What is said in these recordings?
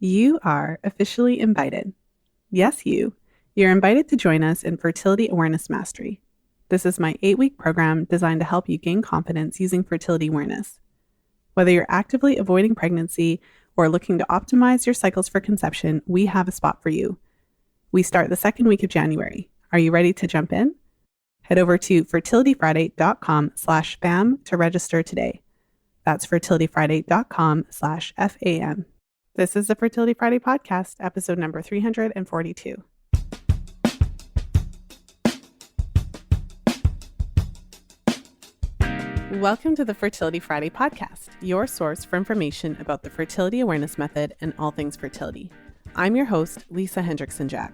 You are officially invited. Yes, you. You're invited to join us in Fertility Awareness Mastery. This is my 8-week program designed to help you gain confidence using fertility awareness. Whether you're actively avoiding pregnancy or looking to optimize your cycles for conception, we have a spot for you. We start the second week of January. Are you ready to jump in? Head over to fertilityfriday.com/FAM to register today. That's fertilityfriday.com/FAM. This is the Fertility Friday podcast, episode number 342. Welcome to the Fertility Friday podcast, your source for information about the fertility awareness method and all things fertility. I'm your host, Lisa Hendrickson-Jack.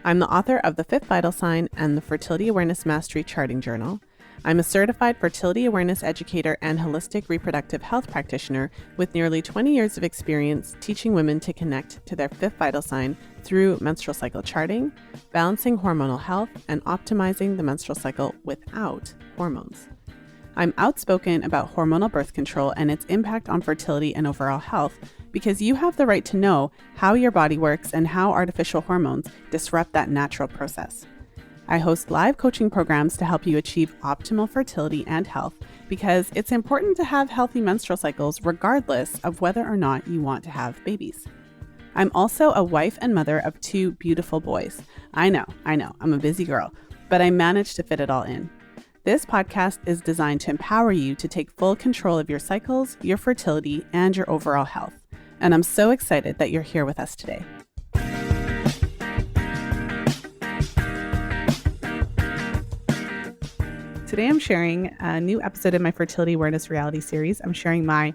I'm the author of The Fifth Vital Sign and the Fertility Awareness Mastery Charting Journal. I'm a certified fertility awareness educator and holistic reproductive health practitioner with nearly 20 years of experience teaching women to connect to their fifth vital sign through menstrual cycle charting, balancing hormonal health, and optimizing the menstrual cycle without hormones. I'm outspoken about hormonal birth control and its impact on fertility and overall health because you have the right to know how your body works and how artificial hormones disrupt that natural process. I host live coaching programs to help you achieve optimal fertility and health because it's important to have healthy menstrual cycles regardless of whether or not you want to have babies. I'm also a wife and mother of 2 beautiful boys. I know, I'm a busy girl, but I managed to fit it all in. This podcast is designed to empower you to take full control of your cycles, your fertility, and your overall health. And I'm so excited that you're here with us today. Today I'm sharing a new episode in my Fertility Awareness Reality series. I'm sharing my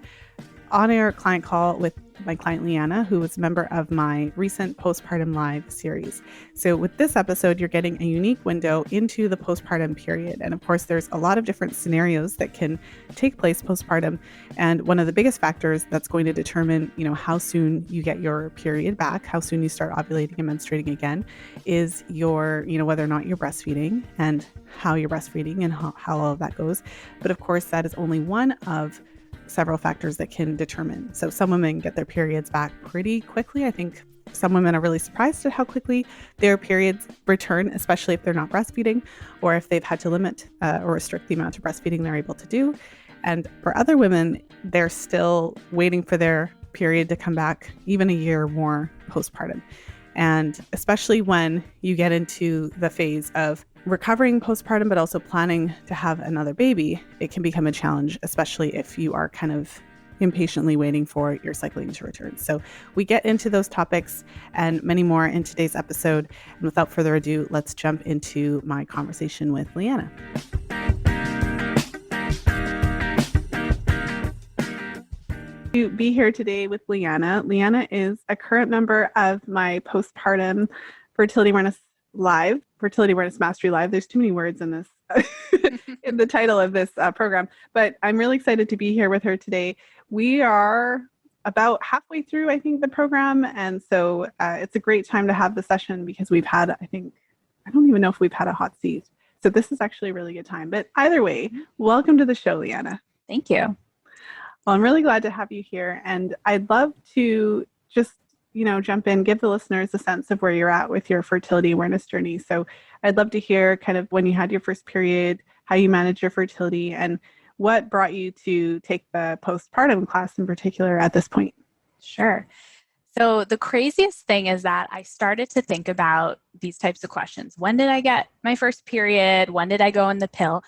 on-air client call with my client Liana, who was a member of my recent Postpartum Live series. So with this episode, you're getting a unique window into the postpartum period. And of course, there's a lot of different scenarios that can take place postpartum. And one of the biggest factors that's going to determine, how soon you get your period back, how soon you start ovulating and menstruating again, is your, whether or not you're breastfeeding and how you're breastfeeding and how all of that goes. But of course, that is only one of several factors that can determine. So some women get their periods back pretty quickly. I think some women are really surprised at how quickly their periods return, especially if they're not breastfeeding or if they've had to limit or restrict the amount of breastfeeding they're able to do. And for other women, they're still waiting for their period to come back even a year or more postpartum. And especially when you get into the phase of recovering postpartum, but also planning to have another baby, it can become a challenge, especially if you are kind of impatiently waiting for your cycling to return. So we get into those topics and many more in today's episode. And without further ado, let's jump into my conversation with Liana. To be here today with Liana. Liana is a current member of my Postpartum Fertility Awareness Live, Fertility Awareness Mastery Live. There's too many words in this, in the title of this program, but I'm really excited to be here with her today. We are about halfway through, I think, the program. And so it's a great time to have the session because we've had, I don't even know if we've had a hot seat. So this is actually a really good time. But either way, welcome to the show, Liana. Thank you. Well, I'm really glad to have you here. And I'd love to just, jump in, give the listeners a sense of where you're at with your fertility awareness journey. So I'd love to hear kind of when you had your first period, how you managed your fertility, and what brought you to take the postpartum class in particular at this point. Sure. So the craziest thing is that I started to think about these types of questions. When did I get my first period? When did I go on the pill?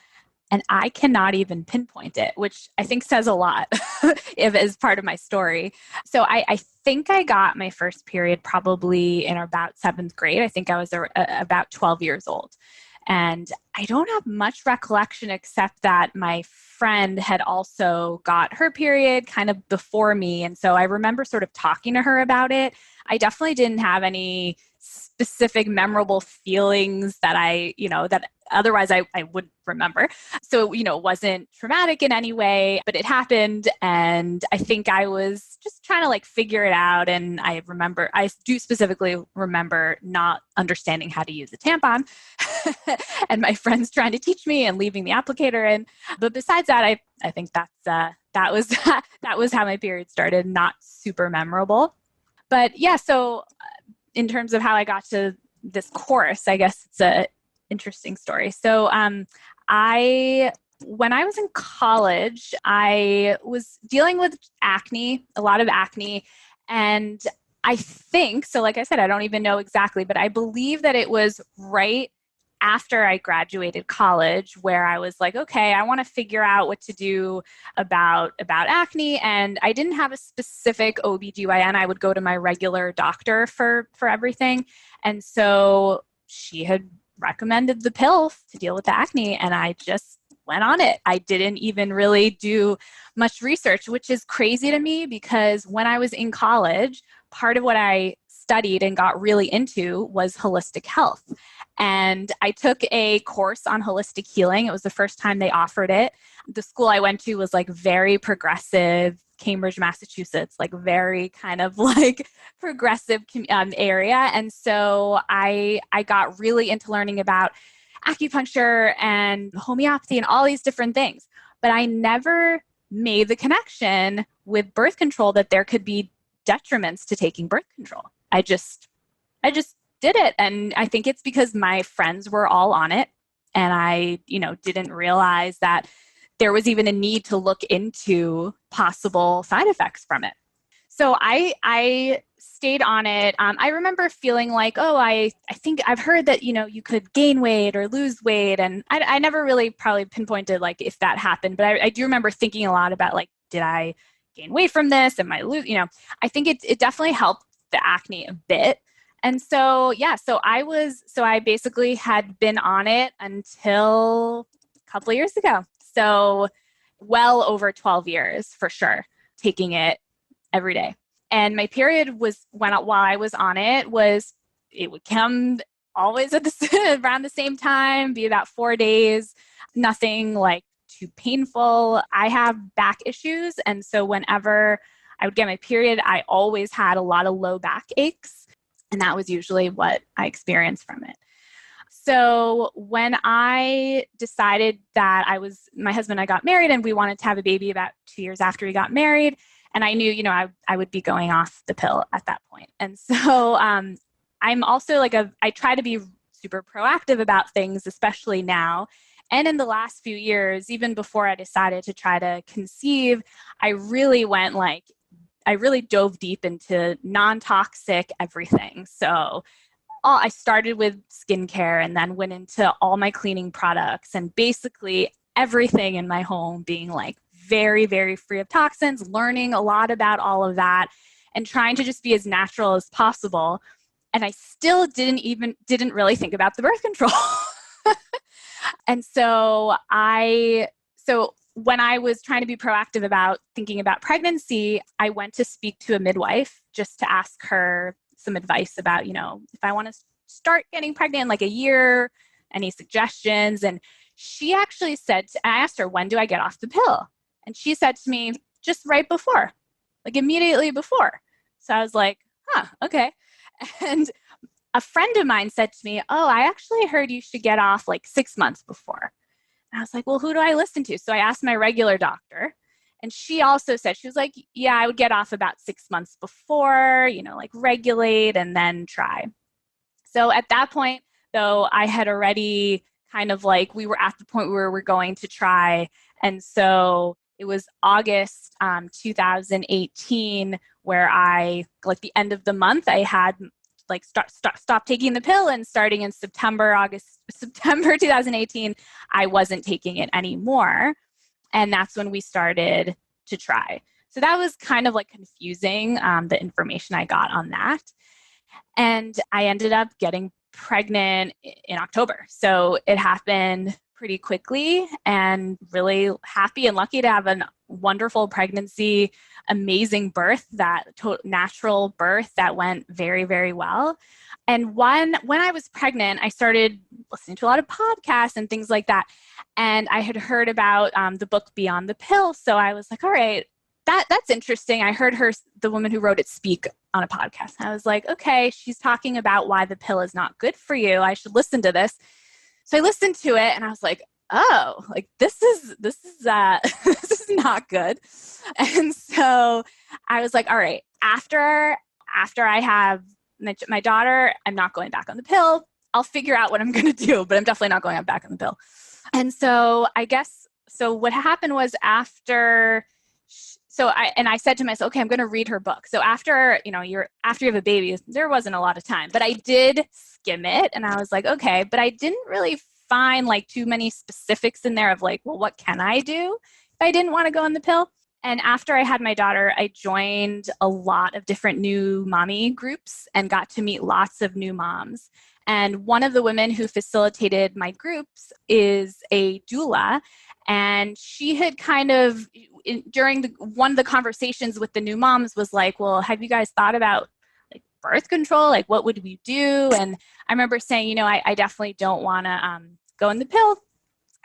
And I cannot even pinpoint it, which I think says a lot if as part of my story. So I think I got my first period probably in about 7th grade. I think I was about 12 years old. And I don't have much recollection except that my friend had also got her period kind of before me. And so I remember sort of talking to her about it. I definitely didn't have any specific memorable feelings that that otherwise I would remember. So, it wasn't traumatic in any way, but it happened. And I think I was just trying to figure it out. And I do specifically remember not understanding how to use a tampon and my friends trying to teach me and leaving the applicator in. But besides that, I think that was how my period started. Not super memorable. But yeah, so in terms of how I got to this course, I guess it's a interesting story. So when I was in college, I was dealing with acne, a lot of acne. And I think, so like I said, I don't even know exactly, but I believe that it was right after I graduated college where I was like, okay, I want to figure out what to do about acne. And I didn't have a specific OBGYN. I would go to my regular doctor for everything. And so she had recommended the pill to deal with the acne, and I just went on it. I didn't even really do much research, which is crazy to me because when I was in college, part of what I studied and got really into was holistic health. And I took a course on holistic healing. It was the first time they offered it. The school I went to was like very progressive, Cambridge, Massachusetts, like very kind of like progressive area. And so I got really into learning about acupuncture and homeopathy and all these different things. But I never made the connection with birth control that there could be detriments to taking birth control. I just did it. And I think it's because my friends were all on it. And I, didn't realize that there was even a need to look into possible side effects from it. So I stayed on it. I remember feeling like, oh, I think I've heard that, you could gain weight or lose weight. And I never really probably pinpointed like if that happened. But I do remember thinking a lot about like, did I gain weight from this? Am I lose? I think it definitely helped the acne a bit. And so, yeah, so I basically had been on it until a couple of years ago. So well over 12 years for sure, taking it every day. And my period while I was on it would come always at around the same time, be about 4 days, nothing like too painful. I have back issues. And so whenever I would get my period, I always had a lot of low back aches. And that was usually what I experienced from it. So when I decided that my husband and I got married and we wanted to have a baby about 2 years after we got married, and I knew, I would be going off the pill at that point. And so I'm also I try to be super proactive about things, especially now. And in the last few years, even before I decided to try to conceive, I really dove deep into non-toxic everything. So I started with skincare and then went into all my cleaning products and basically everything in my home being like very, very free of toxins, learning a lot about all of that and trying to just be as natural as possible. And I still didn't really think about the birth control. And so when I was trying to be proactive about thinking about pregnancy, I went to speak to a midwife just to ask her some advice about, if I want to start getting pregnant in like a year, any suggestions. And she actually said, I asked her, when do I get off the pill? And she said to me, just right before, like immediately before. So I was like, okay. And a friend of mine said to me, oh, I actually heard you should get off like 6 months before. And I was like, well, who do I listen to? So I asked my regular doctor. And she also said, she was like, yeah, I would get off about 6 months before, like regulate and then try. So at that point, though, I had already kind of we were at the point where we're going to try. And so it was August 2018 where the end of the month, I had stop taking the pill, and starting in September 2018, I wasn't taking it anymore. And that's when we started to try. So that was kind of confusing, the information I got on that. And I ended up getting pregnant in October. So it happened pretty quickly, and really happy and lucky to have a wonderful pregnancy, amazing birth, natural birth that went very, very well. And when I was pregnant, I started listening to a lot of podcasts and things like that. And I had heard about the book Beyond the Pill. So I was like, all right, that's interesting. I heard the woman who wrote it, speak on a podcast. And I was like, okay, she's talking about why the pill is not good for you. I should listen to this. So I listened to it and I was like, oh, this is this is not good. And so I was like, all right, after after I have my daughter, I'm not going back on the pill. I'll figure out what I'm going to do, but I'm definitely not going back on the pill. And so I guess, so what happened was after, I said to myself, okay, I'm going to read her book. So after you have a baby, there wasn't a lot of time, but I did skim it and I was like, okay, but I didn't really find like too many specifics in there of like, well, what can I do if I didn't want to go on the pill? And after I had my daughter, I joined a lot of different new mommy groups and got to meet lots of new moms. And one of the women who facilitated my groups is a doula. And she had kind of, during one of the conversations with the new moms was like, well, have you guys thought about like birth control? Like, what would we do? And I remember saying, I definitely don't want to go in the pill.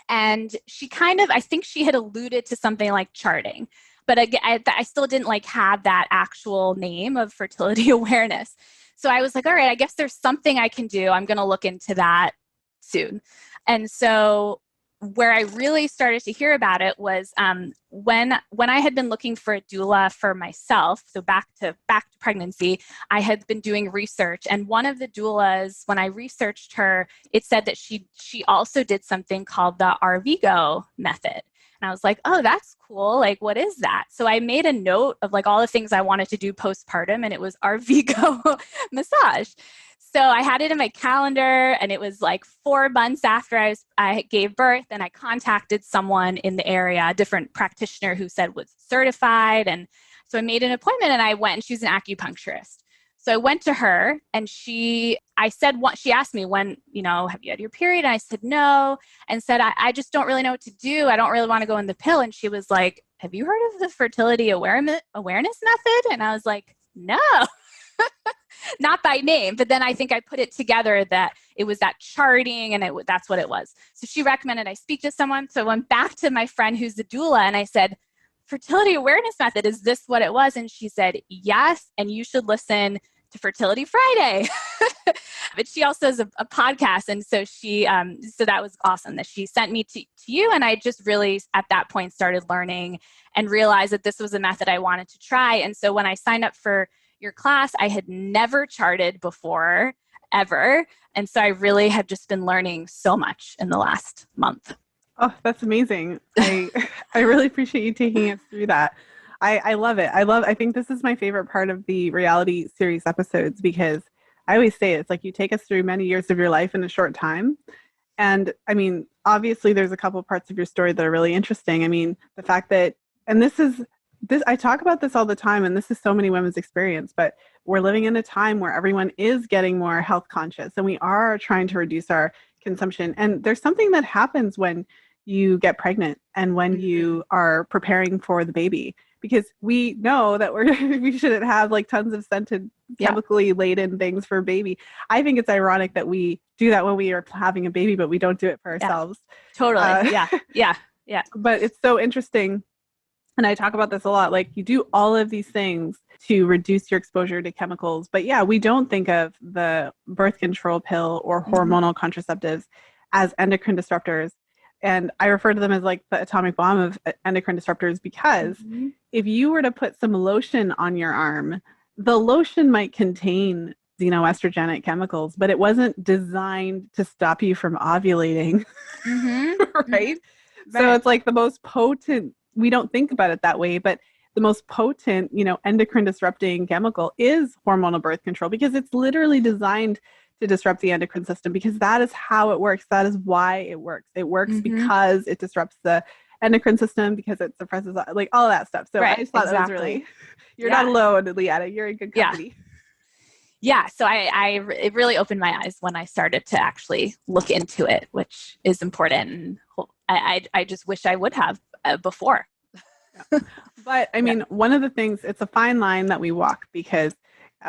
And she kind of, I think she had alluded to something like charting, but I still didn't like have that actual name of fertility awareness. So I was like, all right, I guess there's something I can do. I'm going to look into that soon. And so where I really started to hear about it was when I had been looking for a doula for myself. So back to pregnancy, I had been doing research, and one of the doulas, when I researched her, it said that she also did something called the Arvigo method. And I was like, oh, that's cool. Like, what is that? So I made a note of like all the things I wanted to do postpartum, and it was Arvigo massage. So I had it in my calendar, and it was like 4 months after I gave birth, and I contacted someone in the area, a different practitioner who said was certified. And so I made an appointment and I went, and she's an acupuncturist. So I went to her and she asked me when, have you had your period? And I said, no, and said, I just don't really know what to do. I don't really want to go in the pill. And she was like, have you heard of the Fertility Awareness Method? And I was like, no. Not by name, but then I think I put it together that it was that charting, and that's what it was. So she recommended I speak to someone. So I went back to my friend who's the doula and I said, Fertility Awareness Method, is this what it was? And she said, yes, and you should listen to Fertility Friday. But she also has a podcast. And so so that was awesome that she sent me to you. And I just really at that point started learning and realized that this was a method I wanted to try. And so when I signed up for your class, I had never charted before, ever. And so I really have just been learning so much in the last month. Oh, that's amazing. I really appreciate you taking us through that. I love it. I think this is my favorite part of the reality series episodes, because I always say it's like you take us through many years of your life in a short time. And I mean, obviously there's a couple parts of your story that are really interesting. I mean, the fact that, and this I talk about this all the time, and this is so many women's experience, but we're living in a time where everyone is getting more health conscious, and we are trying to reduce our consumption. And there's something that happens when you get pregnant and when you are preparing for the baby, because we know that we shouldn't have like tons of scented, chemically laden things for a baby. I think it's ironic that we do that when we are having a baby, but we don't do it for ourselves. Totally. Yeah. But it's so interesting. And I talk about this a lot. Like, you do all of these things to reduce your exposure to chemicals. But yeah, we don't think of the birth control pill or hormonal contraceptives as endocrine disruptors. And I refer to them as like the atomic bomb of endocrine disruptors, because if you were to put some lotion on your arm, the lotion might contain xenoestrogenic chemicals, but it wasn't designed to stop you from ovulating, right? So it's like the most potent, we don't think about it that way, but the most potent, endocrine disrupting chemical is hormonal birth control, because it's literally designed to disrupt the endocrine system, because that is how it works. That is why it works. It works because it disrupts the endocrine system, because it suppresses like all of that stuff. So I just thought that was really, you're not alone, Liana. You're in good company. Yeah. So it really opened my eyes when I started to actually look into it, which is important. And I just wish I would have before. But I mean, one of the things, it's a fine line that we walk, because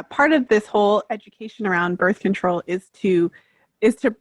part of this whole education around birth control is to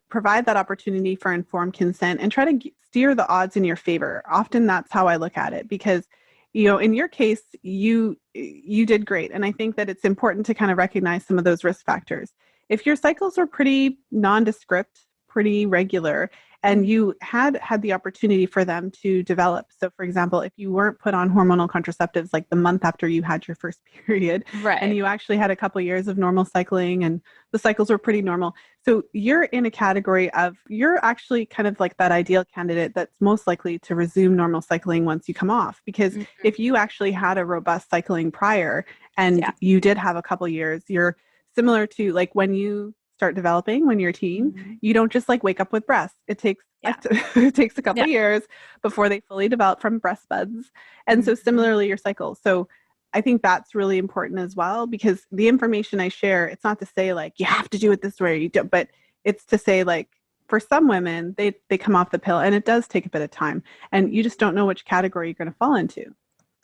provide that opportunity for informed consent and try to steer the odds in your favor. Often that's how I look at it, because in your case, you did great. And I think that it's important to kind of recognize some of those risk factors. If your cycles are pretty nondescript, pretty regular, and you had the opportunity for them to develop. So for example, if you weren't put on hormonal contraceptives like the month after you had your first period, Right. and you actually had a couple of years of normal cycling and the cycles were pretty normal. So you're in a category of, you're actually kind of like that ideal candidate that's most likely to resume normal cycling once you come off. Because if you actually had a robust cycling prior and you did have a couple years, you're similar to like when you start developing when you're a teen, you don't just like wake up with breasts. It takes it takes a couple of years before they fully develop from breast buds. And so similarly your cycle. So I think that's really important as well, because the information I share, it's not to say like you have to do it this way, you don't, but it's to say like for some women, they come off the pill and it does take a bit of time and you just don't know which category you're going to fall into.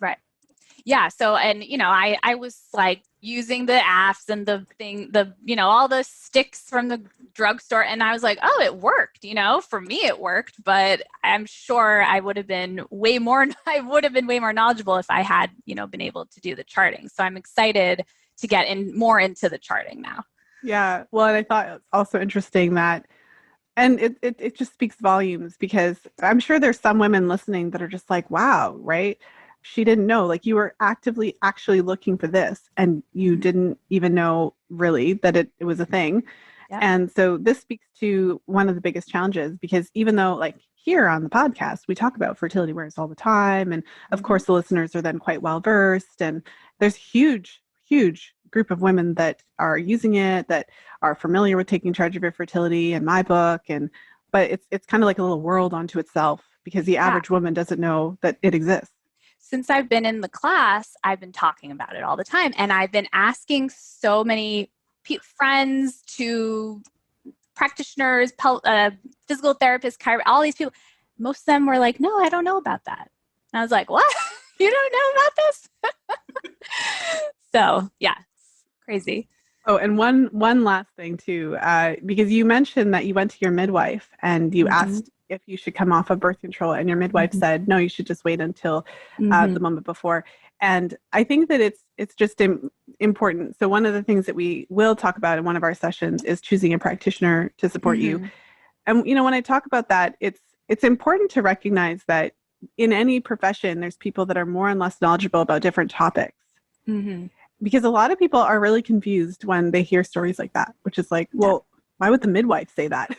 Right. Yeah. So, and, I was like using the apps and all the sticks from the drugstore. And I was like, oh, it worked, for me, it worked, but I'm sure I would have been way more knowledgeable if I had, been able to do the charting. So I'm excited to get more into the charting now. Yeah. Well, and I thought it was also interesting that, and it just speaks volumes, because I'm sure there's some women listening that are just like, wow, right? She didn't know, like you were actively actually looking for this and you didn't even know really that it was a thing. Yeah. And so this speaks to one of the biggest challenges, because even though like here on the podcast, we talk about fertility awareness all the time. And of course the listeners are then quite well versed, and there's huge group of women that are using it, that are familiar with taking charge of your fertility in my book. But it's kind of like a little world unto itself, because the average woman doesn't know that it exists. Since I've been in the class, I've been talking about it all the time. And I've been asking so many friends to practitioners, physical therapists, all these people. Most of them were like, no, I don't know about that. And I was like, what? You don't know about this? So yeah, it's crazy. Oh, and one last thing too, because you mentioned that you went to your midwife and you asked if you should come off of birth control, and your midwife said, no, you should just wait until the moment before. And I think that it's just important. So one of the things that we will talk about in one of our sessions is choosing a practitioner to support you. And, when I talk about that, it's important to recognize that in any profession, there's people that are more and less knowledgeable about different topics. Because a lot of people are really confused when they hear stories like that, which is like, well, why would the midwife say that?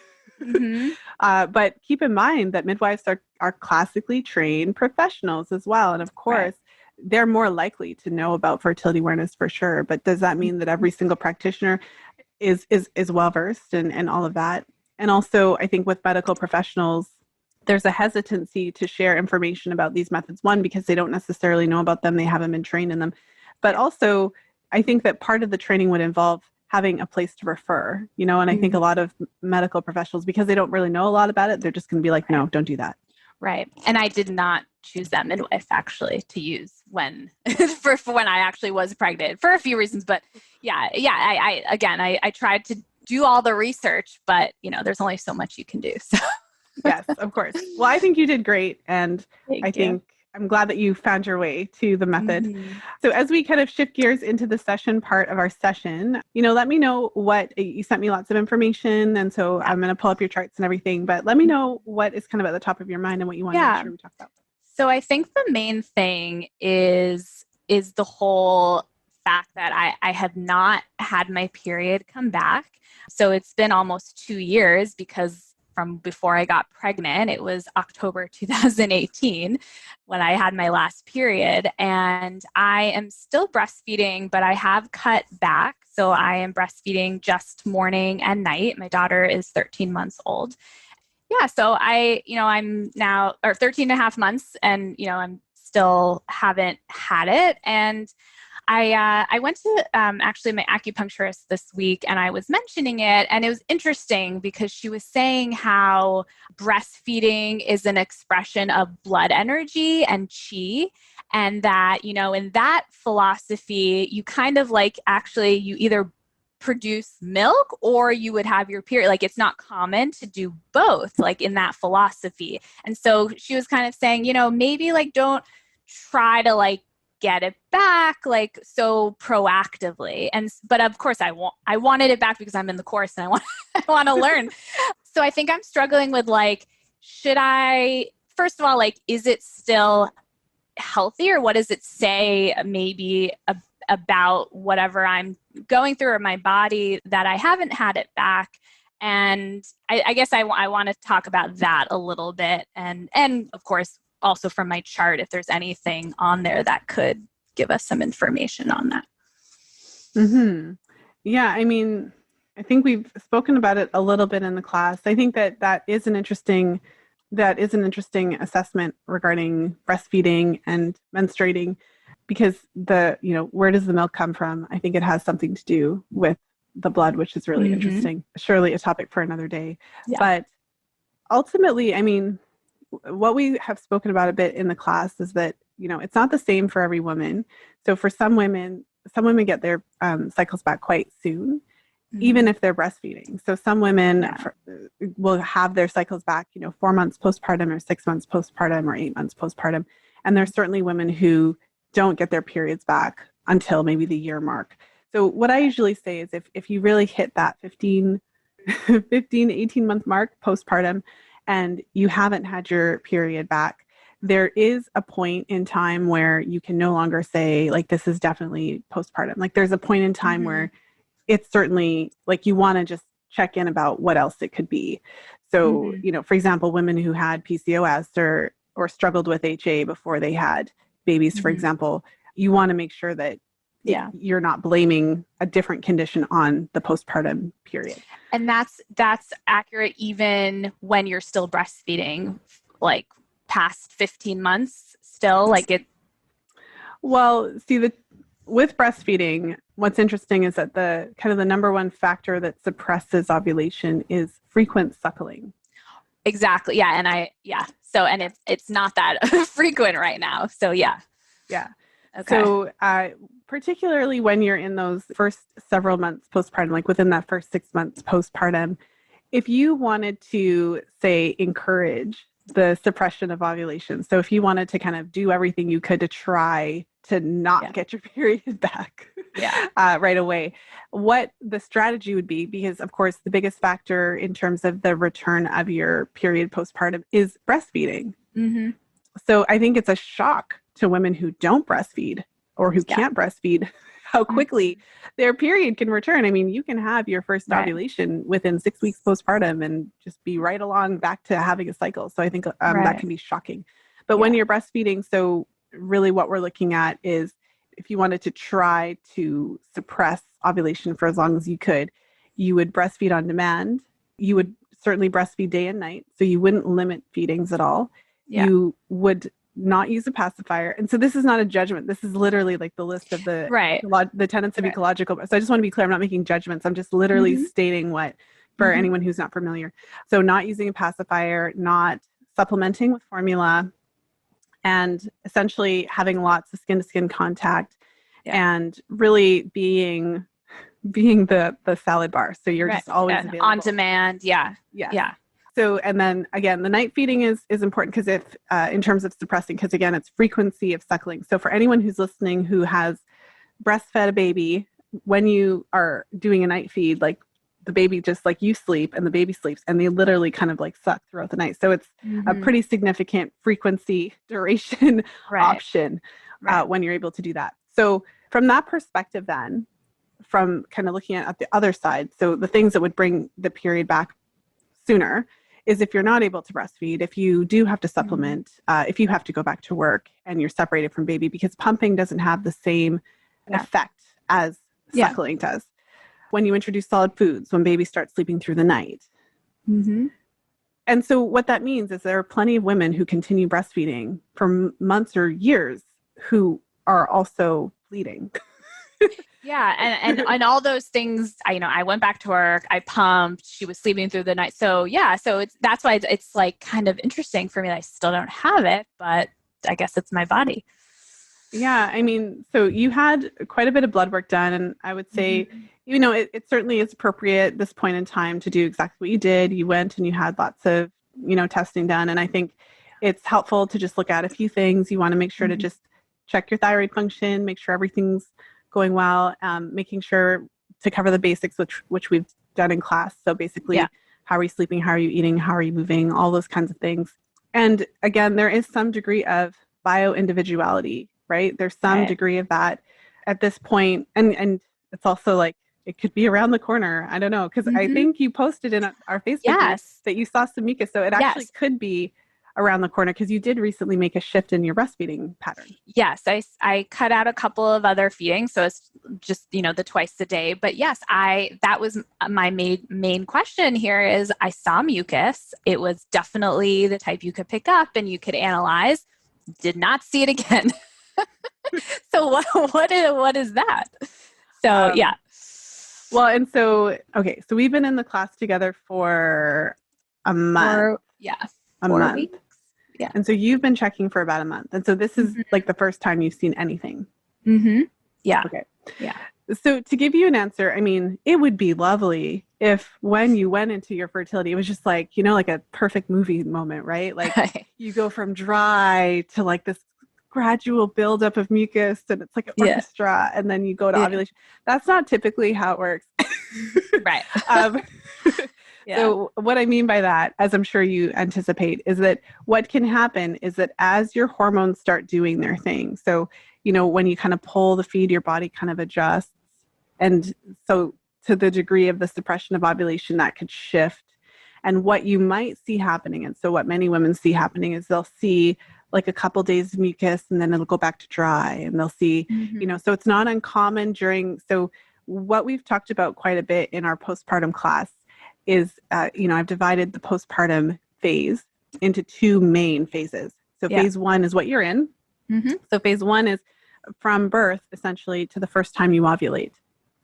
But keep in mind that midwives are classically trained professionals as well. And of course, they're more likely to know about fertility awareness for sure. But does that mean that every single practitioner is well-versed and all of that? And also, I think with medical professionals, there's a hesitancy to share information about these methods. One, because they don't necessarily know about them. They haven't been trained in them. But also, I think that part of the training would involve having a place to refer, and I think a lot of medical professionals, because they don't really know a lot about it, they're just going to be like, no, don't do that. Right. And I did not choose that midwife actually to use when for when I actually was pregnant, for a few reasons. But I tried to do all the research, but there's only so much you can do. So yes, of course. Well, I think you did great. And I think I'm glad that you found your way to the method. So as we kind of shift gears into the session part of our session, let me know what, you sent me lots of information. And so I'm going to pull up your charts and everything, but let me know what is kind of at the top of your mind and what you want to make sure we talk about. So I think the main thing is the whole fact that I have not had my period come back. So it's been almost 2 years, because from before I got pregnant, it was October 2018 when I had my last period. And I am still breastfeeding, but I have cut back. So I am breastfeeding just morning and night. My daughter is 13 months old. Yeah, so I'm now, or 13 and a half months, and, I'm still haven't had it. And I went to actually my acupuncturist this week, and I was mentioning it, and it was interesting because she was saying how breastfeeding is an expression of blood energy and chi, and that, in that philosophy, you kind of like actually you either produce milk or you would have your period. Like it's not common to do both, like in that philosophy. And so she was kind of saying, maybe like don't try to like get it back like so proactively. But of course I wanted it back because I'm in the course and I want to learn. So I think I'm struggling with like, should I, first of all, like, is it still healthy, or what does it say maybe about whatever I'm going through or my body that I haven't had it back? And I guess I want to talk about that a little bit. And of course, also from my chart, if there's anything on there that could give us some information on that. Mm-hmm. Yeah, I mean, I think we've spoken about it a little bit in the class. I think that is an interesting assessment regarding breastfeeding and menstruating, because where does the milk come from? I think it has something to do with the blood, which is really interesting. Surely a topic for another day. Yeah. But ultimately, I mean, what we have spoken about a bit in the class is that, it's not the same for every woman. So for some women get their cycles back quite soon, even if they're breastfeeding. So some women will have their cycles back, 4 months postpartum or 6 months postpartum or 8 months postpartum. And there's certainly women who don't get their periods back until maybe the year mark. So what I usually say is if you really hit that 18 month mark postpartum and you haven't had your period back, there is a point in time where you can no longer say, like, this is definitely postpartum. Like, there's a point in time where it's certainly, like, you want to just check in about what else it could be. So, for example, women who had PCOS or struggled with HA before they had babies, for example, you want to make sure that you're not blaming a different condition on the postpartum period. And that's accurate even when you're still breastfeeding, like past 15 months still, like it. Well, see, with breastfeeding, what's interesting is that the number one factor that suppresses ovulation is frequent suckling. Exactly. Yeah. And So, and it's not that frequent right now. So yeah. Yeah. Okay. So, particularly when you're in those first several months postpartum, like within that first 6 months postpartum, if you wanted to, say, encourage the suppression of ovulation, so if you wanted to kind of do everything you could to try to not get your period back right away, what the strategy would be, because of course the biggest factor in terms of the return of your period postpartum is breastfeeding. So I think it's a shock to women who don't breastfeed or who can't breastfeed how quickly their period can return. I mean, you can have your first ovulation within 6 weeks postpartum and just be right along back to having a cycle. So I think that can be shocking. But when you're breastfeeding, so really what we're looking at is if you wanted to try to suppress ovulation for as long as you could, you would breastfeed on demand. You would certainly breastfeed day and night. So you wouldn't limit feedings at all. Yeah. You would not use a pacifier. And so this is not a judgment. This is literally like the list of the tenets of ecological. So I just want to be clear. I'm not making judgments. I'm just literally stating what, for anyone who's not familiar. So not using a pacifier, not supplementing with formula, and essentially having lots of skin-to-skin contact and really being the salad bar. So you're just always available. On demand. Yeah. So, and then again, the night feeding is important because if, in terms of suppressing, because again, it's frequency of suckling. So for anyone who's listening who has breastfed a baby, when you are doing a night feed, like the baby, just like you sleep and the baby sleeps, and they literally kind of like suck throughout the night. So it's a pretty significant frequency duration option when you're able to do that. So from that perspective, then, from kind of looking at the other side, so the things that would bring the period back sooner is if you're not able to breastfeed, if you do have to supplement, if you have to go back to work and you're separated from baby, because pumping doesn't have the same effect as suckling does. When you introduce solid foods, when baby starts sleeping through the night. And so what that means is there are plenty of women who continue breastfeeding for months or years who are also bleeding. And all those things, I went back to work, I pumped, she was sleeping through the night. So that's why it's like kind of interesting for me that I still don't have it, but I guess it's my body. Yeah. I mean, so you had quite a bit of blood work done, and I would say, it certainly is appropriate at this point in time to do exactly what you did. You went and you had lots of, testing done. And I think it's helpful to just look at a few things. You want to make sure to just check your thyroid function, make sure everything's going well, making sure to cover the basics, which we've done in class. So basically how are you sleeping? How are you eating? How are you moving? All those kinds of things. And again, there is some degree of bio-individuality, right? There's some degree of that at this point. And it's also like, it could be around the corner. I don't know. Because I think you posted in our Facebook group that you saw some mucus. So it actually could be around the corner because you did recently make a shift in your breastfeeding pattern. Yes, I cut out a couple of other feedings, so it's just, the twice a day. But yes, that was my main question here is I saw mucus. It was definitely the type you could pick up and you could analyze. Did not see it again. So what is that? So yeah. Well, and so, okay, so we've been in the class together for a month. A 4 month. weeks. Yeah. And so you've been checking for about a month. And so this is like the first time you've seen anything. Yeah. Okay. Yeah. So to give you an answer, I mean, it would be lovely if when you went into your fertility, it was just like, like a perfect movie moment, right? Like you go from dry to like this gradual buildup of mucus and it's like an orchestra and then you go to ovulation. That's not typically how it works. Right. So what I mean by that, as I'm sure you anticipate, is that what can happen is that as your hormones start doing their thing, so, when you kind of pull the feed, your body kind of adjusts. And so to the degree of the suppression of ovulation, that could shift. And what you might see happening, and so what many women see happening is they'll see like a couple days of mucus and then it'll go back to dry and they'll see, so it's not uncommon so what we've talked about quite a bit in our postpartum class is, I've divided the postpartum phase into 2 main phases. So phase 1 is what you're in. So phase 1 is from birth, essentially, to the first time you ovulate.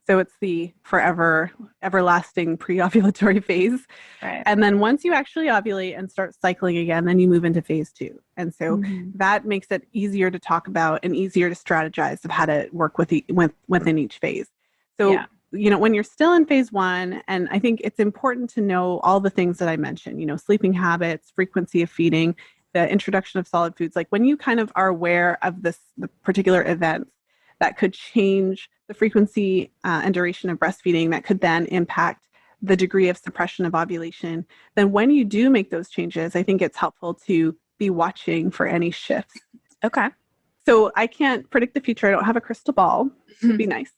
So it's the forever, everlasting pre-ovulatory phase. Right. And then once you actually ovulate and start cycling again, then you move into phase 2. And so that makes it easier to talk about and easier to strategize of how to work within each phase. So when you're still in phase 1, and I think it's important to know all the things that I mentioned, sleeping habits, frequency of feeding, the introduction of solid foods, like when you kind of are aware of the particular events that could change the frequency and duration of breastfeeding that could then impact the degree of suppression of ovulation, then when you do make those changes, I think it's helpful to be watching for any shifts. Okay. So I can't predict the future. I don't have a crystal ball. It would be nice.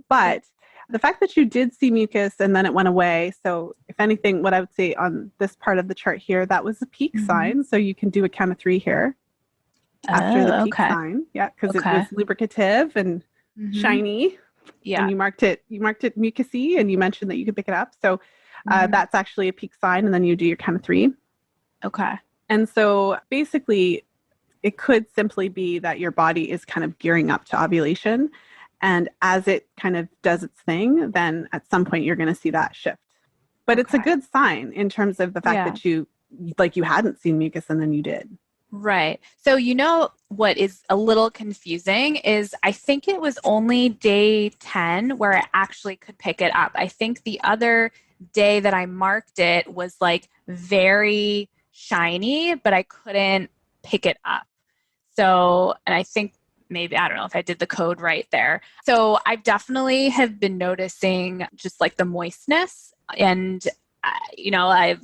But the fact that you did see mucus and then it went away. So if anything, what I would say on this part of the chart here, that was a peak sign. So you can do a count of 3 here after the peak sign. Yeah, because it was lubricative and shiny. Yeah. And you marked it mucusy and you mentioned that you could pick it up. So that's actually a peak sign. And then you do your count of 3. Okay. And so basically it could simply be that your body is kind of gearing up to ovulation. And as it kind of does its thing, then at some point you're going to see that shift. But it's a good sign in terms of the fact that you hadn't seen mucus and then you did. Right. So what is a little confusing is I think it was only day 10 where I actually could pick it up. I think the other day that I marked it was like very shiny, but I couldn't pick it up. So, and I think maybe, I don't know if I did the code right there. So I definitely have been noticing just like the moistness and, I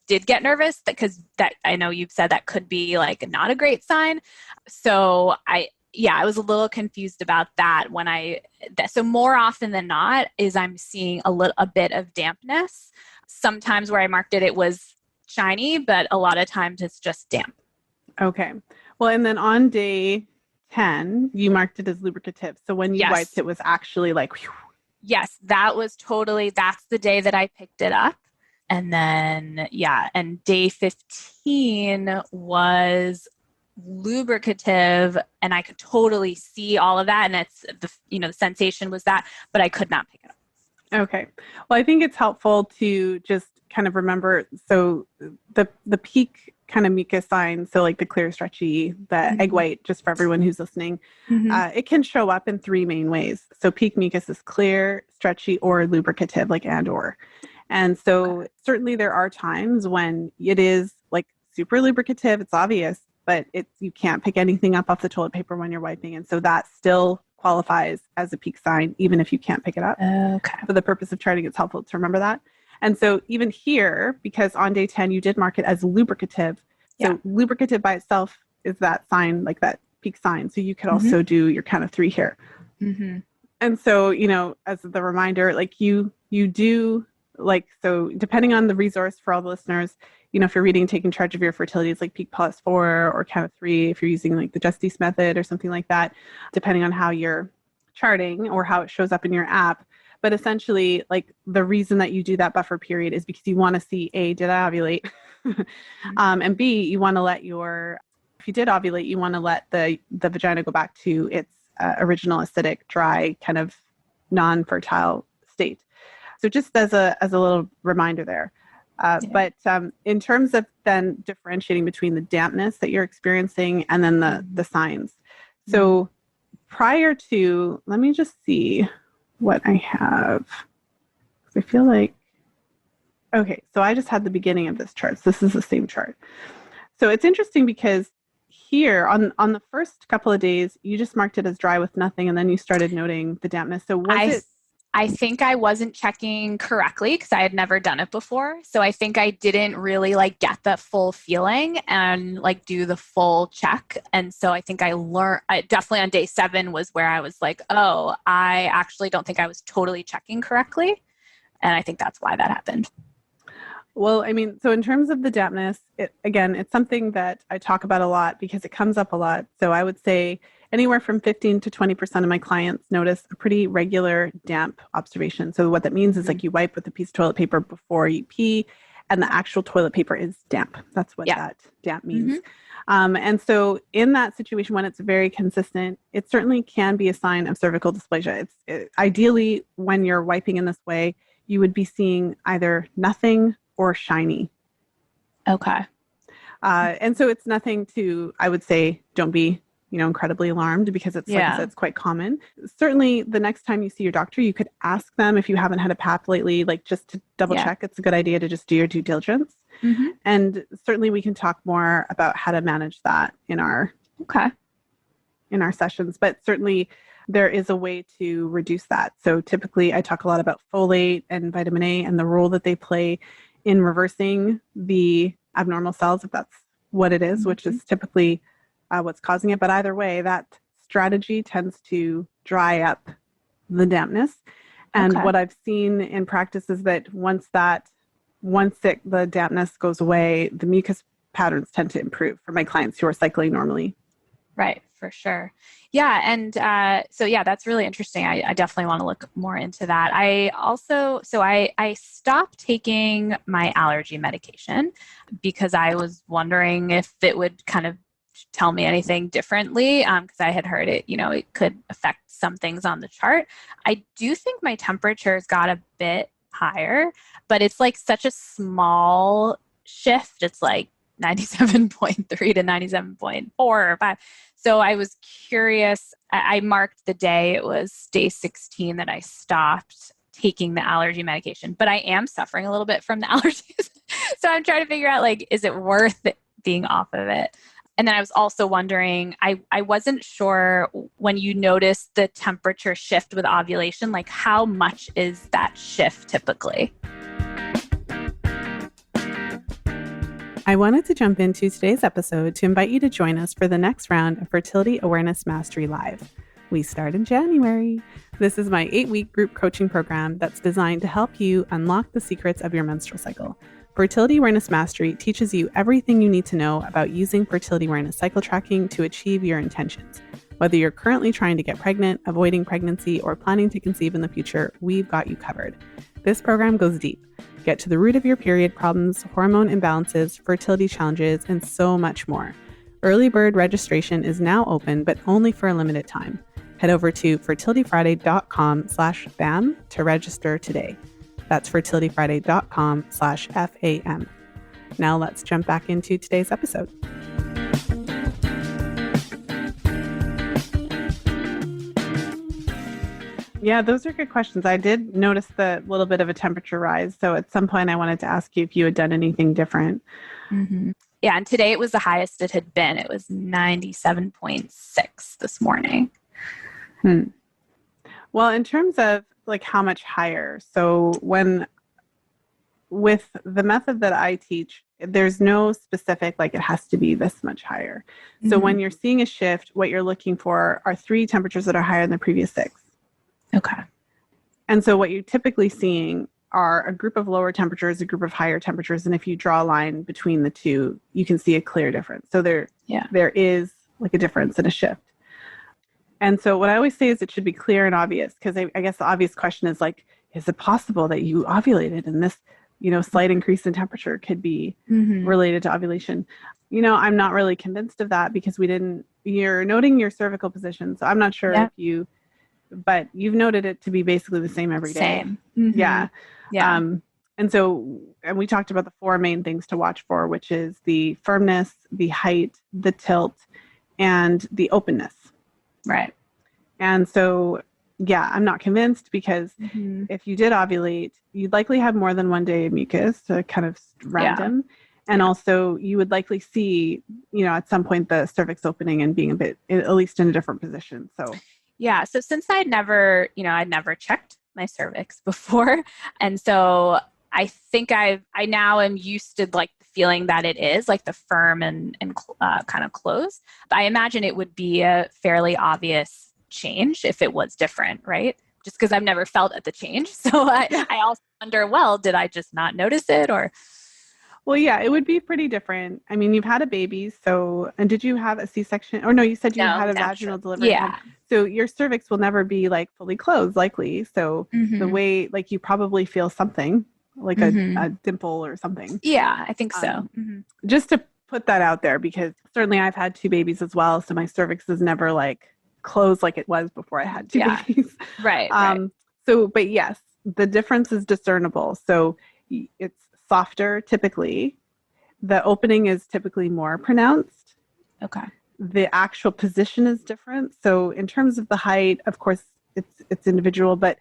did get nervous because that I know you've said that could be like not a great sign. So I was a little confused about that so more often than not is I'm seeing a bit of dampness. Sometimes where I marked it was shiny, but a lot of times it's just damp. Okay. Well, and then on day 10, you marked it as lubricative. So when you wiped it was actually like, whew. Yes, that's the day that I picked it up. And then, and day 15 was lubricative and I could totally see all of that. And it's the sensation was that, but I could not pick it up. Okay. Well, I think it's helpful to just kind of remember. So the peak kind of mucus sign, so like the clear, stretchy, the egg white, just for everyone who's listening, it can show up in 3 main ways. So peak mucus is clear, stretchy, or lubricative, like and/or. And so certainly there are times when it is like super lubricative, it's obvious, but you can't pick anything up off the toilet paper when you're wiping. And so that still qualifies as a peak sign, even if you can't pick it up. Okay. For the purpose of charting, it's helpful to remember that. And so even here, because on day 10, you did mark it as lubricative. So lubricative by itself is that sign, like that peak sign. So you could also do your count of 3 here. And so, as the reminder, like you do, like, so depending on the resource for all the listeners, if you're reading Taking Charge of Your Fertility, it's like peak pause 4 or count of 3. If you're using like the Justice method or something like that, depending on how you're charting or how it shows up in your app. But essentially, like, the reason that you do that buffer period is because you want to see, A, did I ovulate? And B, you want to let if you did ovulate, you want to let the vagina go back to its original acidic, dry, kind of non-fertile state. So just as a little reminder there. But in terms of then differentiating between the dampness that you're experiencing and then the signs. So prior to, let me just see what I have. I feel like, okay, so I just had the beginning of this chart. So this is the same chart. So it's interesting because here on the first couple of days, you just marked it as dry with nothing, and then you started noting the dampness. So I think I wasn't checking correctly because I had never done it before. So I think I didn't really like get the full feeling and like do the full check. And so I think I definitely on day 7 was where I was like, oh, I actually don't think I was totally checking correctly. And I think that's why that happened. Well, I mean, so in terms of the dampness, it's something that I talk about a lot because it comes up a lot. So I would say anywhere from 15 to 20% of my clients notice a pretty regular damp observation. So what that means is like you wipe with a piece of toilet paper before you pee, and the actual toilet paper is damp. That's what that damp means. And so in that situation, when it's very consistent, it certainly can be a sign of cervical dysplasia. Ideally, when you're wiping in this way, you would be seeing either nothing or shiny. Okay. And so it's nothing to, I would say, don't be, incredibly alarmed because it's, like I said, it's quite common. Certainly the next time you see your doctor, you could ask them if you haven't had a PAP lately, like just to double check. It's a good idea to just do your due diligence. And certainly we can talk more about how to manage that in our sessions, but certainly there is a way to reduce that. So typically I talk a lot about folate and vitamin A and the role that they play in reversing the abnormal cells, if that's what it is, which is typically what's causing it. But either way, that strategy tends to dry up the dampness. And what I've seen in practice is that once the dampness goes away, the mucus patterns tend to improve for my clients who are cycling normally. Right, for sure. Yeah. And that's really interesting. I definitely want to look more into that. I stopped taking my allergy medication because I was wondering if it would kind of tell me anything differently, because I had heard it, it could affect some things on the chart. I do think my temperature's got a bit higher, but it's like such a small shift. It's like 97.3 to 97.4 or 5. So I was curious. I marked the day, it was day 16 that I stopped taking the allergy medication, but I am suffering a little bit from the allergies. So I'm trying to figure out, like, is it worth being off of it? And then I was also wondering, I wasn't sure when you notice the temperature shift with ovulation, like how much is that shift typically? I wanted to jump into today's episode to invite you to join us for the next round of Fertility Awareness Mastery Live. We start in January. This is my 8-week group coaching program that's designed to help you unlock the secrets of your menstrual cycle. Fertility Awareness Mastery teaches you everything you need to know about using fertility awareness cycle tracking to achieve your intentions. Whether you're currently trying to get pregnant, avoiding pregnancy, or planning to conceive in the future, we've got you covered. This program goes deep. Get to the root of your period problems, hormone imbalances, fertility challenges, and so much more. Early bird registration is now open, but only for a limited time. Head over to fertilityfriday.com/BAM to register today. That's fertilityfriday.com/FAM. Now let's jump back into today's episode. Yeah, those are good questions. I did notice the little bit of a temperature rise. So at some point I wanted to ask you if you had done anything different. Yeah, and today it was the highest it had been. It was 97.6 this morning. Well, in terms of like how much higher, so when with the method that I teach, there's no specific, like it has to be this much higher. So when you're seeing a shift, what you're looking for are 3 temperatures that are higher than the previous 6. Okay. And so what you're typically seeing are a group of lower temperatures, a group of higher temperatures. And if you draw a line between the two, you can see a clear difference. So there is like a difference and a shift. And so what I always say is it should be clear and obvious, because I guess the obvious question is like, is it possible that you ovulated and this, slight increase in temperature could be related to ovulation? I'm not really convinced of that, because you're noting your cervical position. So I'm not sure but you've noted it to be basically the same every day. Same. Yeah. And we talked about the 4 main things to watch for, which is the firmness, the height, the tilt, and the openness. Right. And so, I'm not convinced, because if you did ovulate, you'd likely have more than 1 day of mucus, so kind of random. And also you would likely see, at some point the cervix opening and being a bit, at least in a different position. So so since I'd never checked my cervix before. And so I think I now am used to like the feeling that it is like the firm and kind of closed. I imagine it would be a fairly obvious change if it was different, right? Just because I've never felt the change. So I also wonder, well, did I just not notice it, or? Well, yeah, it would be pretty different. I mean, you've had a baby, and did you have a C-section? Or no, you said you had a vaginal delivery. Yeah. So your cervix will never be like fully closed, likely. So the way, like, you probably feel something like a dimple or something. Yeah, I think so. Just to put that out there, because certainly I've had 2 babies as well. So my cervix is never like closed like it was before I had 2 babies. Right. So, but yes, the difference is discernible. So it's softer typically. The opening is typically more pronounced. Okay. The actual position is different. So in terms of the height, of course, it's individual, but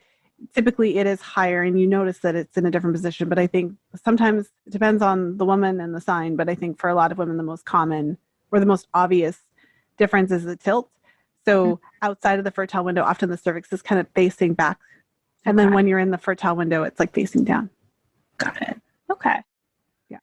typically it is higher, and you notice that it's in a different position. But I think sometimes it depends on the woman and the sign. But I think for a lot of women, the most common or the most obvious difference is the tilt. So outside of the fertile window, often the cervix is kind of facing back. And then when you're in the fertile window, it's like facing down. Got it. Okay. Yeah.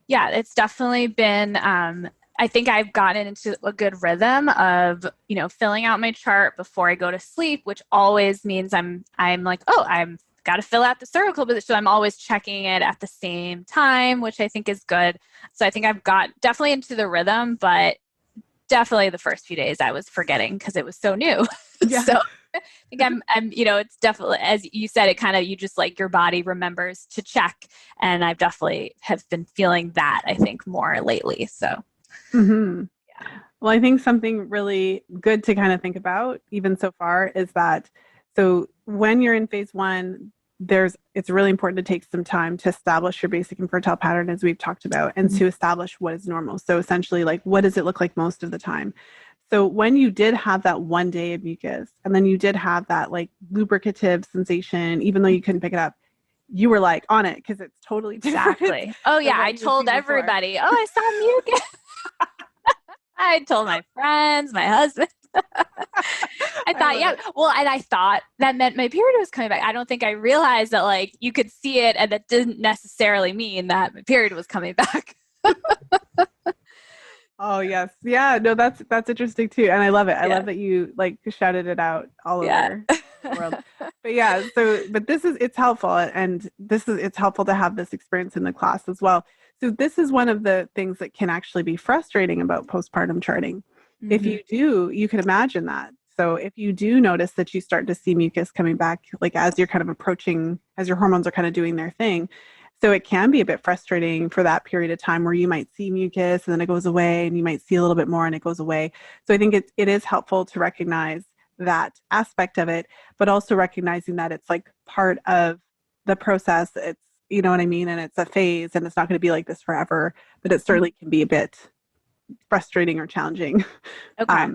Yeah, it's definitely been, I think I've gotten into a good rhythm of, filling out my chart before I go to sleep, which always means I'm like, I'm got to fill out the cervical position. So I'm always checking it at the same time, which I think is good. So I think I've got definitely into the rhythm, but definitely the first few days I was forgetting because it was so new. Yeah. So I think I'm, it's definitely, as you said, it kind of, you just like your body remembers to check. And I've definitely have been feeling that, I think, more lately. So, yeah. Well, I think something really good to kind of think about even so far is that, so when you're in phase 1, it's really important to take some time to establish your basic infertile pattern, as we've talked about, and to establish what is normal. So essentially, like, what does it look like most of the time? So when you did have that 1 day of mucus, and then you did have that like lubricative sensation, even though you couldn't pick it up, you were like on it because it's totally different. Exactly. Oh yeah, I told everybody, I saw mucus. I told my friends, my husband. I thought, well, and I thought that meant my period was coming back. I don't think I realized that like you could see it, and that didn't necessarily mean that my period was coming back. Oh yes. Yeah, no, that's interesting too. And I love it. I love that you like shouted it out all over the world. But yeah, but it's helpful, and it's helpful to have this experience in the class as well. So this is one of the things that can actually be frustrating about postpartum charting. If you can imagine that. So if you do notice that you start to see mucus coming back, like as you're kind of approaching, as your hormones are kind of doing their thing. So it can be a bit frustrating for that period of time where you might see mucus and then it goes away, and you might see a little bit more and it goes away. So I think it is helpful to recognize that aspect of it, but also recognizing that it's like part of the process. It's, you know what I mean? And it's a phase, and it's not going to be like this forever, but it certainly can be a bit frustrating or challenging. Okay.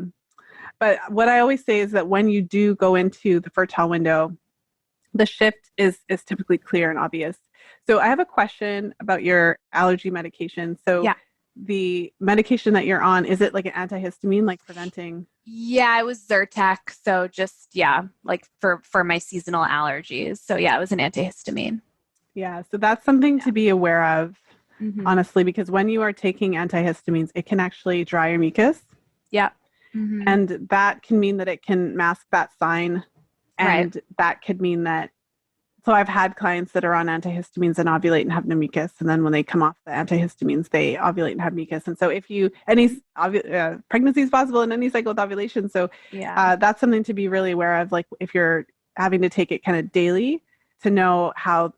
But what I always say is that when you do go into the fertile window, the shift is typically clear and obvious. So I have a question about your allergy medication. So the medication that you're on, is it like an antihistamine, like preventing? Yeah, it was Zyrtec. So just, like for my seasonal allergies. So yeah, it was an antihistamine. Yeah. So that's something to be aware of, Mm-hmm. honestly, because when you are taking antihistamines, it can actually dry your mucus. Yeah. Mm-hmm. And that can mean that it can mask that sign. Right. And that could mean that. So I've had clients that are on antihistamines and ovulate and have no mucus. And then when they come off the antihistamines, they ovulate and have mucus. And so if you, pregnancy is possible in any cycle with ovulation. So Yeah. that's something to be really aware of. Like if you're having to take it kind of daily, to know how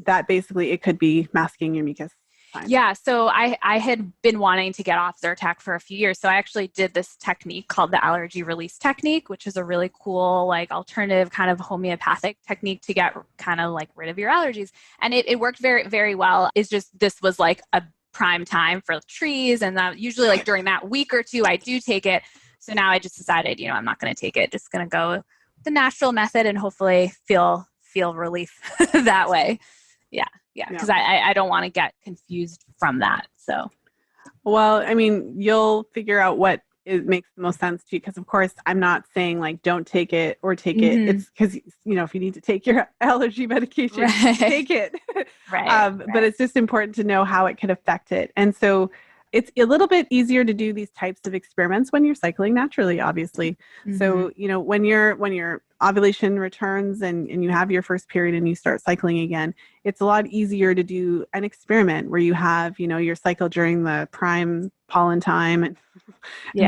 that basically it could be masking your mucus sign. Yeah. So I had been wanting to get off Zyrtec for a few years. So I actually did this technique called the allergy release technique, which is a really cool, like alternative kind of homeopathic technique to get kind of like rid of your allergies. And it worked very, very well. It's just, this was like a prime time for trees. And usually like during that week or two, I do take it. So now I just decided, I'm not going to take it. Just going to go the natural method and hopefully feel relief that way. Yeah. Yeah. Because I don't want to get confused from that. So, well, I mean, you'll figure out what makes the most sense to you. Because, of course, I'm not saying like don't take it or take it. It's because, if you need to take your allergy medication, take it. Right. But it's just important to know how it could affect it. And so it's a little bit easier to do these types of experiments when you're cycling naturally, obviously. So, when your ovulation returns and you have your first period and you start cycling again, it's a lot easier to do an experiment where you have, your cycle during the prime pollen time. And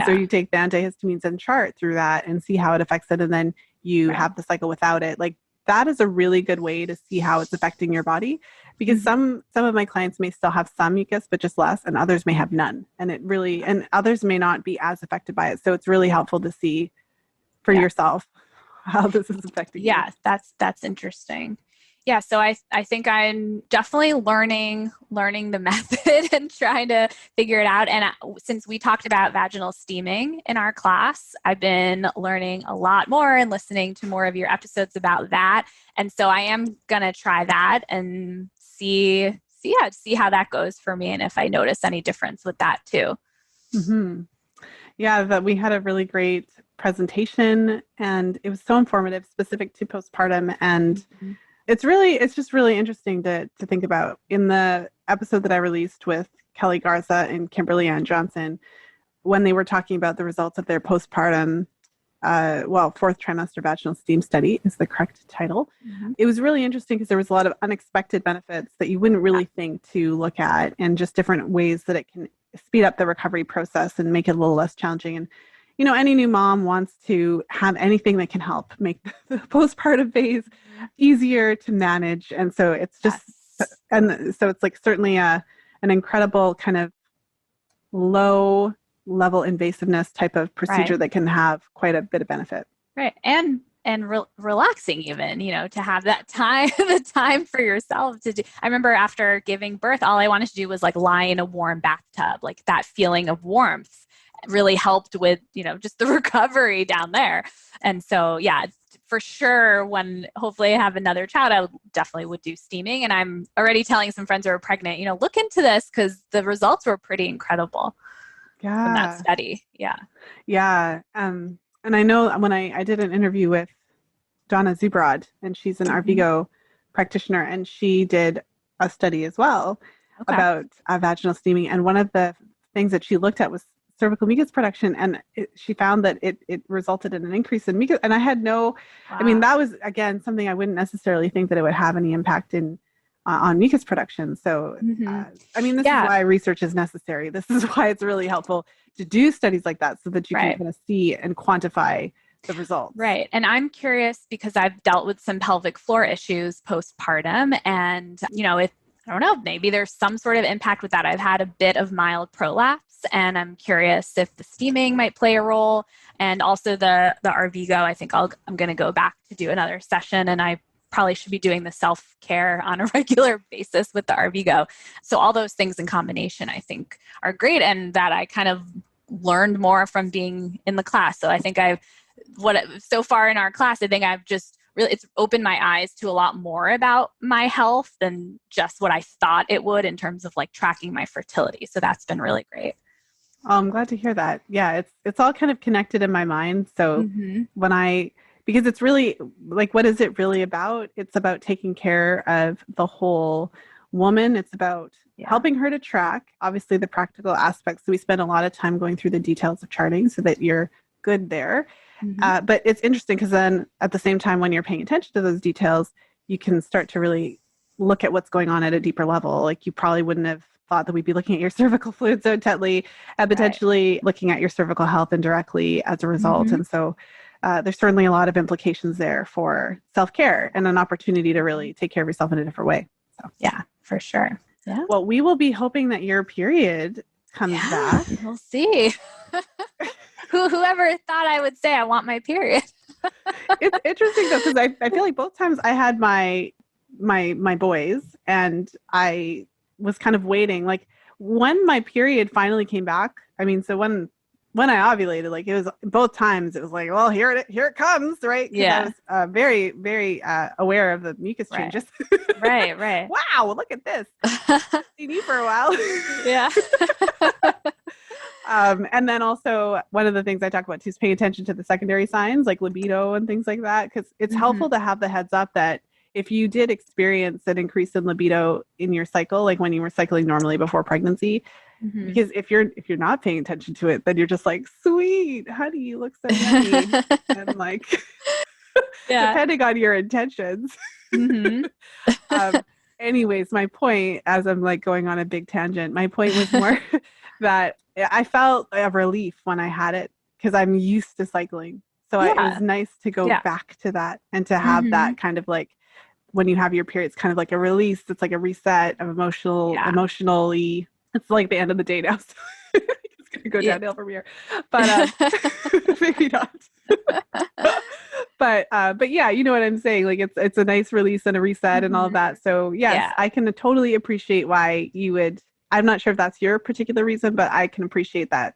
so you take the antihistamines and chart through that and see how it affects it. And then you have the cycle without it. Like that is a really good way to see how it's affecting your body, because some of my clients may still have some mucus, but just less, and others may have none. And others may not be as affected by it. So it's really helpful to see for yourself how this is affecting you. Yeah, that's interesting. Yeah, so I think I'm definitely learning the method and trying to figure it out. And since we talked about vaginal steaming in our class, I've been learning a lot more and listening to more of your episodes about that. And so I am gonna try that and see how that goes for me, and if I notice any difference with that too. Mm-hmm. Yeah, that we had a really great presentation, and it was so informative, specific to postpartum, and it's just really interesting to think about. In the episode that I released with Kelly Garza and Kimberly Ann Johnson, when they were talking about the results of their postpartum, fourth trimester vaginal steam study is the correct title. It was really interesting because there was a lot of unexpected benefits that you wouldn't really think to look at, and just different ways that it can speed up the recovery process and make it a little less challenging. And any new mom wants to have anything that can help make the postpartum phase easier to manage. And so it's just, and so it's like certainly an incredible kind of low level invasiveness type of procedure that can have quite a bit of benefit. Right. And relaxing even, to have that time, the time for yourself to do. I remember after giving birth, all I wanted to do was like lie in a warm bathtub. Like that feeling of warmth really helped with, just the recovery down there. And so, yeah, for sure, when hopefully I have another child, I definitely would do steaming. And I'm already telling some friends who are pregnant, look into this because the results were pretty incredible from that study. Yeah. Yeah. And I know when I did an interview with Donna Zubrod, and she's an Arvigo practitioner, and she did a study as well about vaginal steaming. And one of the things that she looked at was cervical mucus production, and she found that it resulted in an increase in mucus. And I had I mean, that was, again, something I wouldn't necessarily think that it would have any impact on mucus production. So, I mean, this is why research is necessary. This is why it's really helpful to do studies like that, so that you can kind of see and quantify the results. Right. And I'm curious because I've dealt with some pelvic floor issues postpartum, and, if I don't know, maybe there's some sort of impact with that. I've had a bit of mild prolapse, and I'm curious if the steaming might play a role, and also the Arvigo. I think I'm going to go back to do another session, and I probably should be doing the self-care on a regular basis with the Arvigo. So all those things in combination, I think, are great, and that I kind of learned more from being in the class. So I think so far in our class, I think I've just really, it's opened my eyes to a lot more about my health than just what I thought it would in terms of like tracking my fertility. So that's been really great. Oh, I'm glad to hear that. Yeah, it's all kind of connected in my mind. So when I because it's really like, what is it really about? It's about taking care of the whole woman. It's about helping her to track, obviously, the practical aspects. So we spend a lot of time going through the details of charting so that you're good there. But it's interesting because then at the same time, when you're paying attention to those details, you can start to really look at what's going on at a deeper level. Like, you probably wouldn't have thought that we'd be looking at your cervical fluid so intently and potentially looking at your cervical health indirectly as a result. And so there's certainly a lot of implications there for self-care and an opportunity to really take care of yourself in a different way. So yeah, for sure. Yeah. Well, we will be hoping that your period comes back. We'll see. Whoever thought I would say I want my period. It's interesting though, because I feel like both times I had my boys and I was kind of waiting. Like, when my period finally came back, I mean, so when I ovulated, like, it was both times, it was like, well, here it comes, right? Yeah. I was very, very aware of the mucus changes. Right. Wow, look at this. Seen you for a while. Yeah. And then also one of the things I talk about too is paying attention to the secondary signs like libido and things like that, because it's helpful to have the heads up that if you did experience an increase in libido in your cycle, like when you were cycling normally before pregnancy, because if you're not paying attention to it, then you're just like, sweet, honey, you look so yummy. And like, depending on your intentions. Anyways, my point, as I'm like going on a big tangent, my point was more that I felt a relief when I had it because I'm used to cycling. So it was nice to go back to that and to have that kind of like, when you have your period, it's kind of like a release. It's like a reset of emotionally. It's like the end of the day now. So it's going to go downhill from here. But maybe not. But yeah, you know what I'm saying? Like, it's a nice release and a reset and all of that. So yes, I can totally appreciate why you would. I'm not sure if that's your particular reason, but I can appreciate that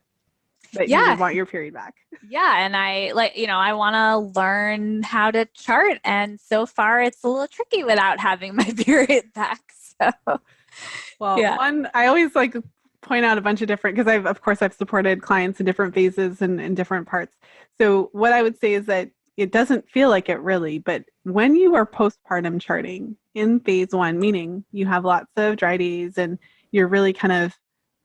you would want your period back. Yeah. And I I want to learn how to chart. And so far it's a little tricky without having my period back. So, one, I always like point out a bunch of different, because I've supported clients in different phases and in different parts. So what I would say is that it doesn't feel like it really, but when you are postpartum charting in phase 1, meaning you have lots of dry days and you're really kind of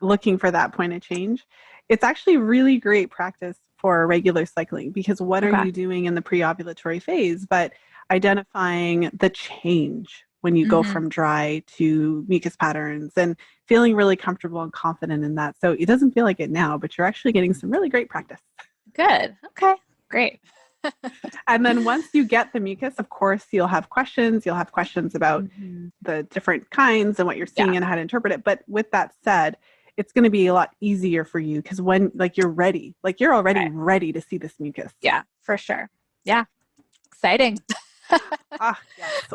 looking for that point of change, it's actually really great practice for regular cycling, because what are you doing in the pre-ovulatory phase but identifying the change when you go from dry to mucus patterns and feeling really comfortable and confident in that. So it doesn't feel like it now, but you're actually getting some really great practice. Good. Okay, great. And then once you get the mucus, of course, you'll have questions. You'll have questions about the different kinds and what you're seeing and how to interpret it. But with that said, it's going to be a lot easier for you because when you're ready, you're already ready to see this mucus. Yeah, for sure. Yeah. Exciting. Yes.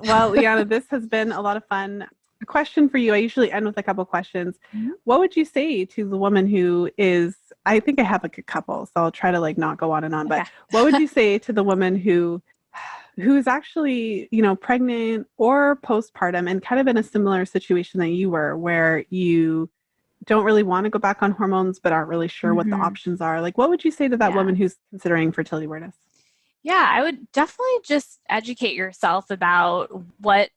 Well, Liana, this has been a lot of fun. A question for you. I usually end with a couple questions. What would you say to the woman who is, I think I have like a couple, so I'll try to like not go on and on, but what would you say to the woman who is actually, pregnant or postpartum and kind of in a similar situation that you were, where you don't really want to go back on hormones, but aren't really sure what the options are? Like, what would you say to that woman who's considering fertility awareness? Yeah, I would definitely just educate yourself about what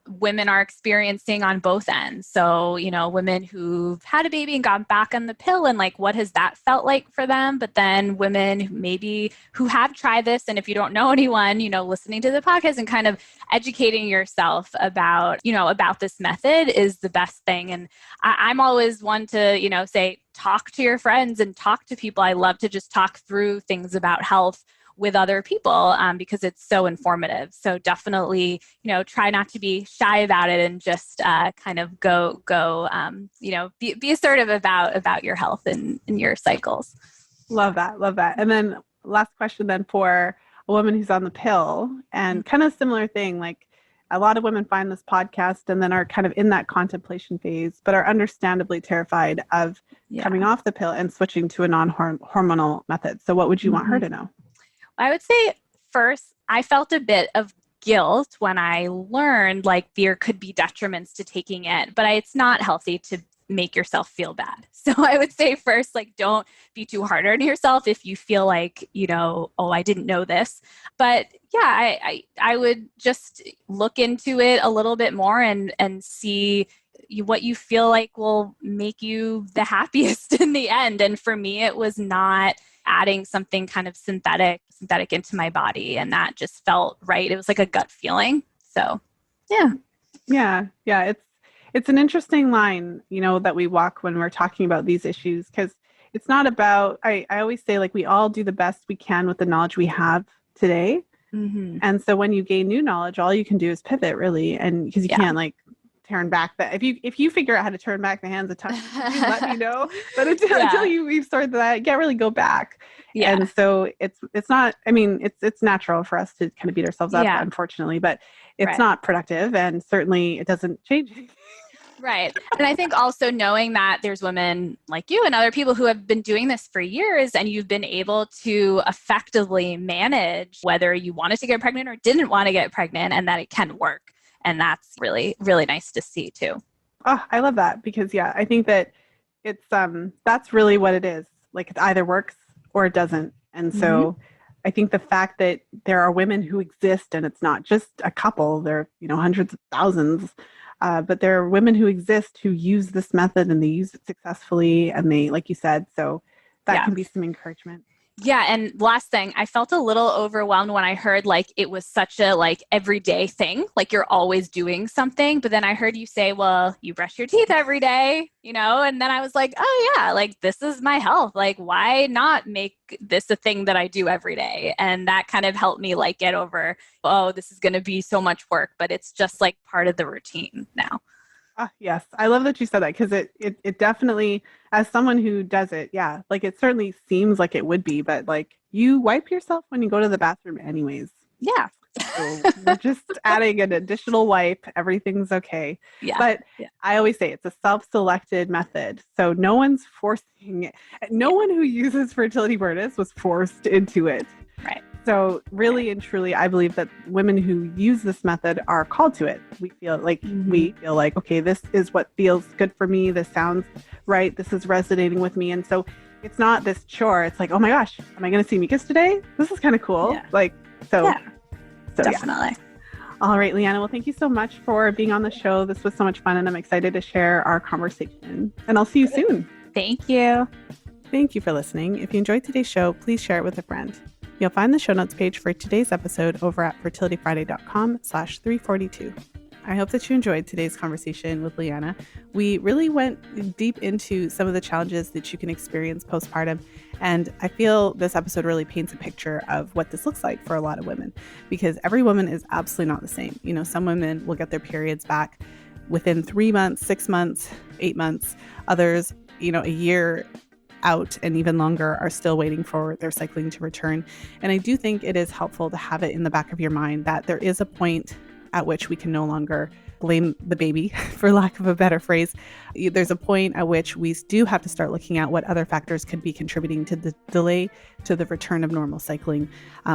women are experiencing on both ends. So, women who've had a baby and gone back on the pill, and like, what has that felt like for them? But then women who have tried this, and if you don't know anyone, listening to the podcast and kind of educating yourself about, about this method is the best thing. And I'm always one to, say, talk to your friends and talk to people. I love to just talk through things about health with other people because it's so informative. So definitely, try not to be shy about it and just kind of go, be assertive about your health and your cycles. Love that. And then last question then for a woman who's on the pill, and kind of similar thing, like a lot of women find this podcast and then are kind of in that contemplation phase, but are understandably terrified of coming off the pill and switching to a non-hormonal method. So what would you want her to know? I would say first, I felt a bit of guilt when I learned like there could be detriments to taking it, but it's not healthy to make yourself feel bad. So I would say first, like, don't be too hard on yourself if you feel like, oh, I didn't know this. But yeah, I would just look into it a little bit more and see what you feel like will make you the happiest in the end. And for me, it was not adding something kind of synthetic into my body. And that just felt right. It was like a gut feeling. So yeah. Yeah. It's an interesting line, that we walk when we're talking about these issues, because it's not about, I always say, like, we all do the best we can with the knowledge we have today. Mm-hmm. And so when you gain new knowledge, all you can do is pivot, really. And because you can't like turn back that. If you figure out how to turn back the hands of time, you let me know. But until we've sorted that, you can't really go back. Yeah. And so it's not, it's natural for us to kind of beat ourselves up, unfortunately, but it's not productive, and certainly it doesn't change anything. Right. And I think also knowing that there's women like you and other people who have been doing this for years, and you've been able to effectively manage whether you wanted to get pregnant or didn't want to get pregnant, and that it can work. And that's really, really nice to see too. Oh, I love that, because I think that it's, that's really what it is. Like, it either works or it doesn't. And so I think the fact that there are women who exist, and it's not just a couple, there are, hundreds of thousands, but there are women who exist who use this method, and they use it successfully, and they, like you said, so that can be some encouragement. Yeah. And last thing, I felt a little overwhelmed when I heard like it was such a like everyday thing, like you're always doing something. But then I heard you say, well, you brush your teeth every day, and then I was like, oh yeah, like this is my health. Like, why not make this a thing that I do every day? And that kind of helped me like get over, oh, this is going to be so much work, but it's just like part of the routine now. Yes. I love that you said that, because it definitely, as someone who does it, like it certainly seems like it would be, but like you wipe yourself when you go to the bathroom anyways. Yeah. So you're just adding an additional wipe. Everything's okay. Yeah. But I always say it's a self-selected method. So no one's forcing it. No one who uses Fertility Awareness was forced into it. Right. So really and truly, I believe that women who use this method are called to it. We feel like, okay, this is what feels good for me. This sounds right. This is resonating with me. And so it's not this chore. It's like, oh my gosh, am I going to see mucus today? This is kind of cool. Yeah. So definitely. All right, Liana. Well, thank you so much for being on the show. This was so much fun, and I'm excited to share our conversation. And I'll see you soon. Thank you. Thank you for listening. If you enjoyed today's show, please share it with a friend. You'll find the show notes page for today's episode over at fertilityfriday.com/342. I hope that you enjoyed today's conversation with Liana. We really went deep into some of the challenges that you can experience postpartum. And I feel this episode really paints a picture of what this looks like for a lot of women, because every woman is absolutely not the same. Some women will get their periods back within 3 months, 6 months, 8 months. Others, a year out and even longer are still waiting for their cycling to return. And I do think it is helpful to have it in the back of your mind that there is a point at which we can no longer blame the baby, for lack of a better phrase. There's a point at which we do have to start looking at what other factors could be contributing to the delay to the return of normal cycling,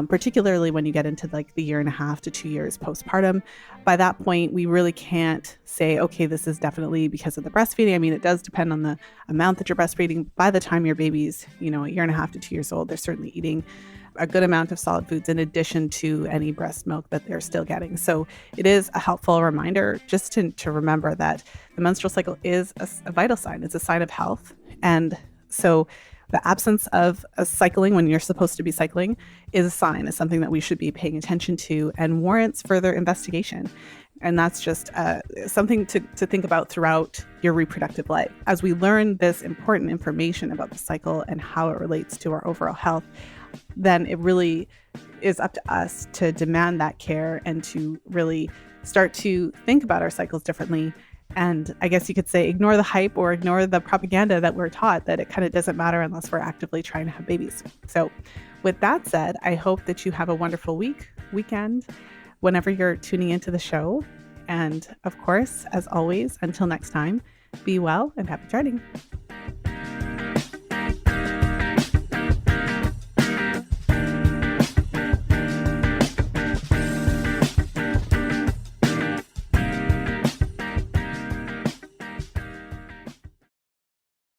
particularly when you get into like the 1.5 to 2 years postpartum. By that point, we really can't say, okay, this is definitely because of the breastfeeding. It does depend on the amount that you're breastfeeding. By the time your baby's, 1.5 to 2 years old, they're certainly eating a good amount of solid foods in addition to any breast milk that they're still getting. So it is a helpful reminder just to remember that the menstrual cycle is a vital sign. It's a sign of health. And so the absence of a cycling when you're supposed to be cycling is a sign, is something that we should be paying attention to and warrants further investigation. And that's just something to think about throughout your reproductive life. As we learn this important information about the cycle and how it relates to our overall health, then it really is up to us to demand that care and to really start to think about our cycles differently. And I guess you could say ignore the hype or ignore the propaganda that we're taught that it kind of doesn't matter unless we're actively trying to have babies. So with that said, I hope that you have a wonderful weekend, whenever you're tuning into the show. And of course, as always, until next time, be well and happy charting.